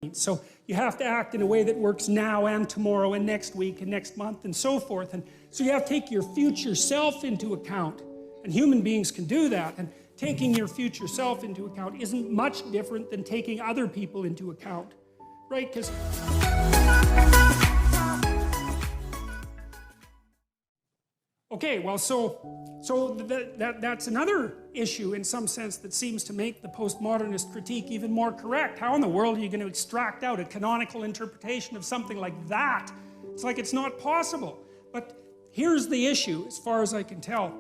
needs. So you have to act in a way that works now and tomorrow and next week and next month and so forth. And so you have to take your future self into account. And human beings can do that. And taking your future self into account isn't much different than taking other people into account, right? Because okay, well, that's another issue in some sense that seems to make the postmodernist critique even more correct. How in the world are you going to extract out a canonical interpretation of something like that? It's like it's not possible. But here's the issue, as far as I can tell.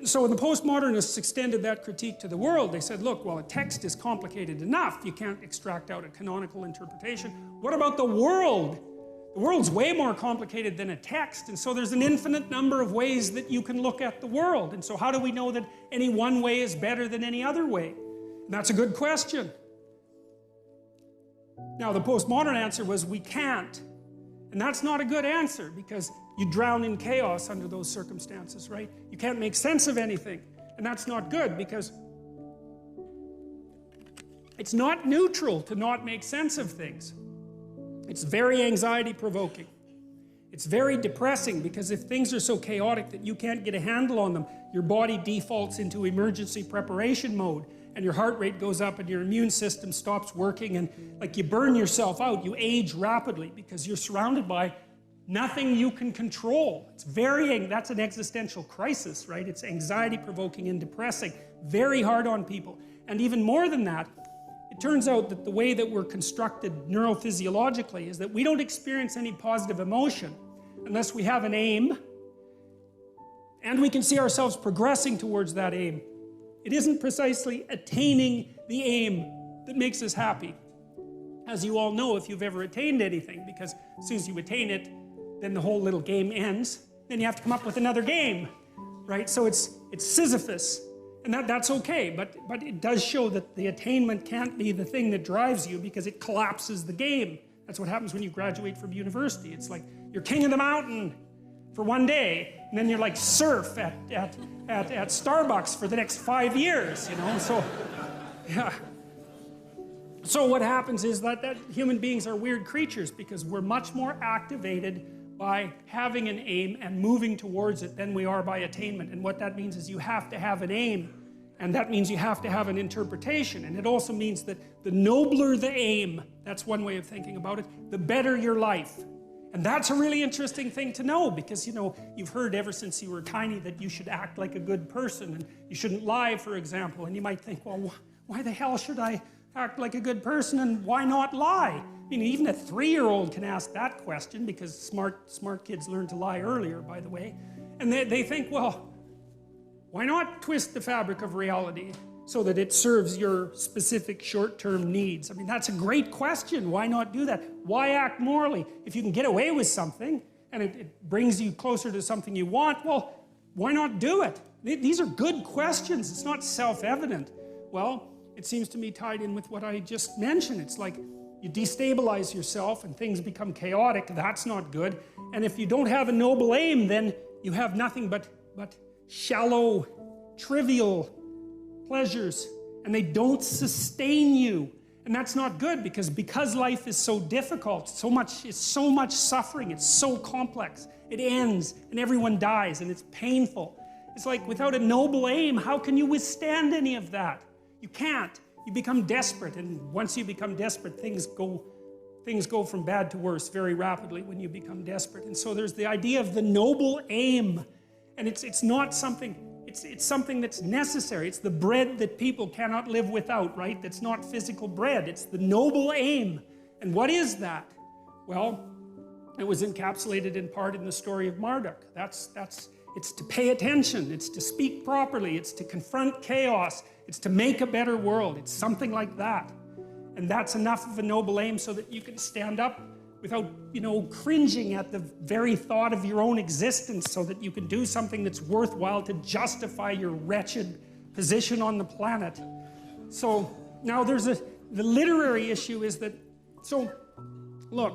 So when the postmodernists extended that critique to the world, they said, look, well, a text is complicated enough. You can't extract out a canonical interpretation. What about the world? The world's way more complicated than a text, and so there's an infinite number of ways that you can look at the world. And so how do we know that any one way is better than any other way? And that's a good question. Now, the postmodern answer was we can't. And that's not a good answer, because you drown in chaos under those circumstances, right? You can't make sense of anything. And that's not good, because it's not neutral to not make sense of things. It's very anxiety-provoking. It's very depressing, because if things are so chaotic that you can't get a handle on them, your body defaults into emergency preparation mode, and your heart rate goes up and your immune system stops working, and like you burn yourself out, you age rapidly because you're surrounded by nothing you can control. That's an existential crisis, right? It's anxiety-provoking and depressing, very hard on people. And even more than that, it turns out that the way that we're constructed neurophysiologically is that we don't experience any positive emotion unless we have an aim and we can see ourselves progressing towards that aim. It isn't precisely attaining the aim that makes us happy, as you all know if you've ever attained anything, because as soon as you attain it, then the whole little game ends. Then you have to come up with another game, right? So it's Sisyphus. And that's okay, but it does show that the attainment can't be the thing that drives you, because it collapses the game. That's what happens when you graduate from university. It's like you're king of the mountain for one day, and then you're like surf at Starbucks for the next 5 years, you know? So, yeah. So what happens is that human beings are weird creatures, because we're much more activated by having an aim and moving towards it than we are by attainment. And what that means is you have to have an aim, and that means you have to have an interpretation. And it also means that the nobler the aim, that's one way of thinking about it, the better your life. And that's a really interesting thing to know, because, you know, you've heard ever since you were tiny that you should act like a good person, and you shouldn't lie, for example. And you might think, well, why the hell should I act like a good person, and why not lie? I mean, even a 3-year-old can ask that question, because smart kids learn to lie earlier, by the way. And they think, well, why not twist the fabric of reality so that it serves your specific short-term needs? I mean, that's a great question. Why not do that? Why act morally? If you can get away with something, and it brings you closer to something you want, well, why not do it? These are good questions. It's not self-evident. Well, it seems to me tied in with what I just mentioned. It's like you destabilize yourself and things become chaotic. That's not good. And if you don't have a noble aim, then you have nothing but shallow, trivial pleasures, and they don't sustain you. And that's not good, because life is so difficult, it's so much suffering, it's so complex. It ends, and everyone dies, and it's painful. It's like, without a noble aim, how can you withstand any of that? You can't. You become desperate, and once you become desperate, things go from bad to worse very rapidly when you become desperate. And so there's the idea of the noble aim, and it's not something, it's something that's necessary. It's the bread that people cannot live without, right? That's not physical bread. It's the noble aim. And what is that? Well, it was encapsulated in part in the story of Marduk. It's to pay attention, it's to speak properly, it's to confront chaos, it's to make a better world. It's something like that. And that's enough of a noble aim so that you can stand up without, you know, cringing at the very thought of your own existence, so that you can do something that's worthwhile to justify your wretched position on the planet. So now the literary issue is that, so look,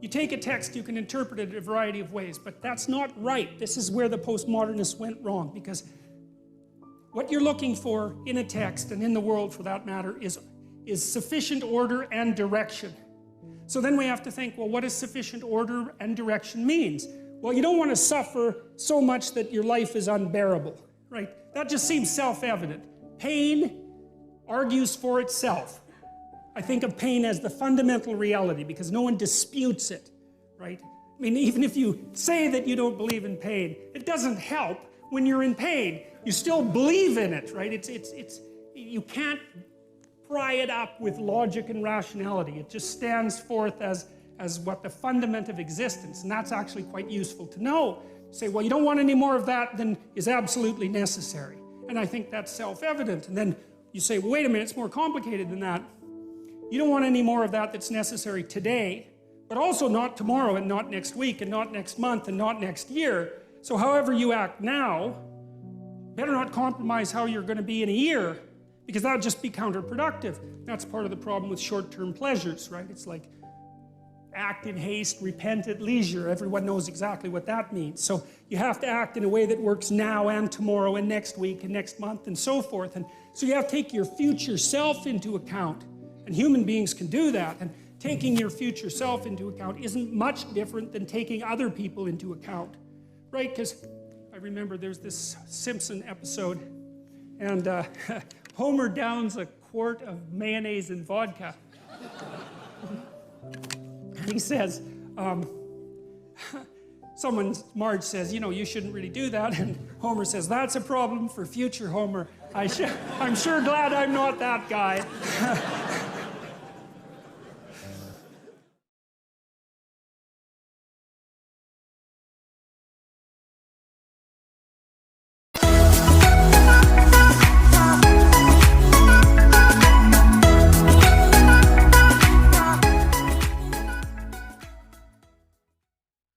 you take a text, you can interpret it a variety of ways, but that's not right. This is where the postmodernists went wrong, because what you're looking for in a text, and in the world for that matter, is is sufficient order and direction. So then we have to think, well, what does sufficient order and direction means? Well, you don't want to suffer so much that your life is unbearable, right? That just seems self-evident. Pain argues for itself. I think of pain as the fundamental reality because no one disputes it, right? I mean, even if you say that you don't believe in pain, it doesn't help when you're in pain. You still believe in it, right? You can't pry it up with logic and rationality. It just stands forth as what the fundament of existence, and that's actually quite useful to know. Say, well, you don't want any more of that than is absolutely necessary. And I think that's self-evident. And then you say, well, wait a minute, it's more complicated than that. You don't want any more of that that's necessary today, but also not tomorrow and not next week and not next month and not next year. So however you act now, better not compromise how you're going to be in a year, because that'll just be counterproductive. That's part of the problem with short-term pleasures, right? It's like act in haste, repent at leisure. Everyone knows exactly what that means. So you have to act in a way that works now and tomorrow and next week and next month and so forth. And so you have to take your future self into account. And human beings can do that. And taking your future self into account isn't much different than taking other people into account, right? Because I remember there's this Simpson episode, and Homer downs a quart of mayonnaise and vodka. He says, Marge says, you know, you shouldn't really do that. And Homer says, that's a problem for future Homer. I'm sure glad I'm not that guy.